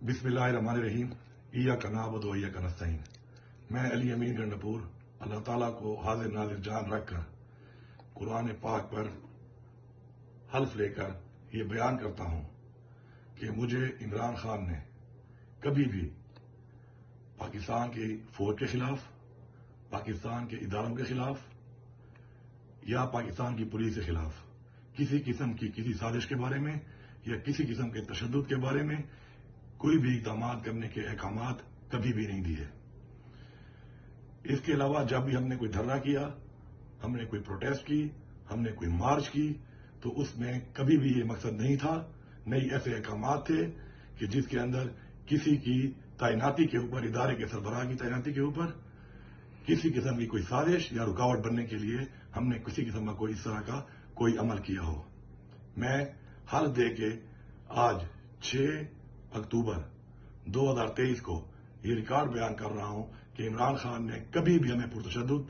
بسم اللہ الرحمن الرحیم ایاک نعبد و ایاک نستعین۔ میں علی امین گنڈپور اللہ تعالیٰ کو حاضر ناظر جان رکھ کر قرآن پاک پر حلف لے کر یہ بیان کرتا ہوں کہ مجھے عمران خان نے کبھی بھی پاکستان کی فوج کے خلاف، پاکستان کے اداروں کے خلاف یا پاکستان کی پولیس کے خلاف کسی قسم کی کسی سازش کے بارے میں یا کسی قسم کے تشدد کے بارے میں کوئی بھی اقدامات کرنے کے احکامات کبھی بھی نہیں دیے۔ اس کے علاوہ جب بھی ہم نے کوئی دھرنا کیا، ہم نے کوئی پروٹیسٹ کی، ہم نے کوئی مارچ کی، تو اس میں کبھی بھی یہ مقصد نہیں تھا، نہیں ایسے احکامات تھے کہ جس کے اندر کسی کی تعیناتی کے اوپر، ادارے کے سربراہ کی تعیناتی کے اوپر کسی قسم کی کوئی سازش یا رکاوٹ بننے کے لیے ہم نے کسی قسم کا کوئی اس طرح کا کوئی عمل کیا ہو۔ میں حلف دے کے آج 6 اکتوبر 2023 کو یہ ریکارڈ بیان کر رہا ہوں کہ عمران خان نے کبھی بھی ہمیں پرتشدد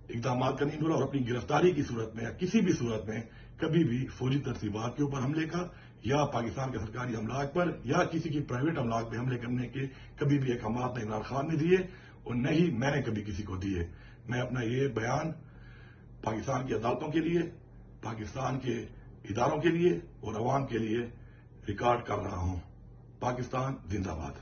اقدامات کا نہیں بولا اور اپنی گرفتاری کی صورت میں یا کسی بھی صورت میں کبھی بھی فوجی ترتیبات کے اوپر حملے کا یا پاکستان کے سرکاری املاک پر یا کسی کی پرائیویٹ املاک پہ حملے کرنے کے کبھی بھی احکامات نہ عمران خان نے دیے اور نہ ہی میں نے کبھی کسی کو دیے۔ میں اپنا یہ بیان پاکستان کی عدالتوں کے لیے، پاکستان کے اداروں کے لیے اور عوام کے لیے ریکارڈ کر رہا ہوں۔ پاکستان زندہ باد۔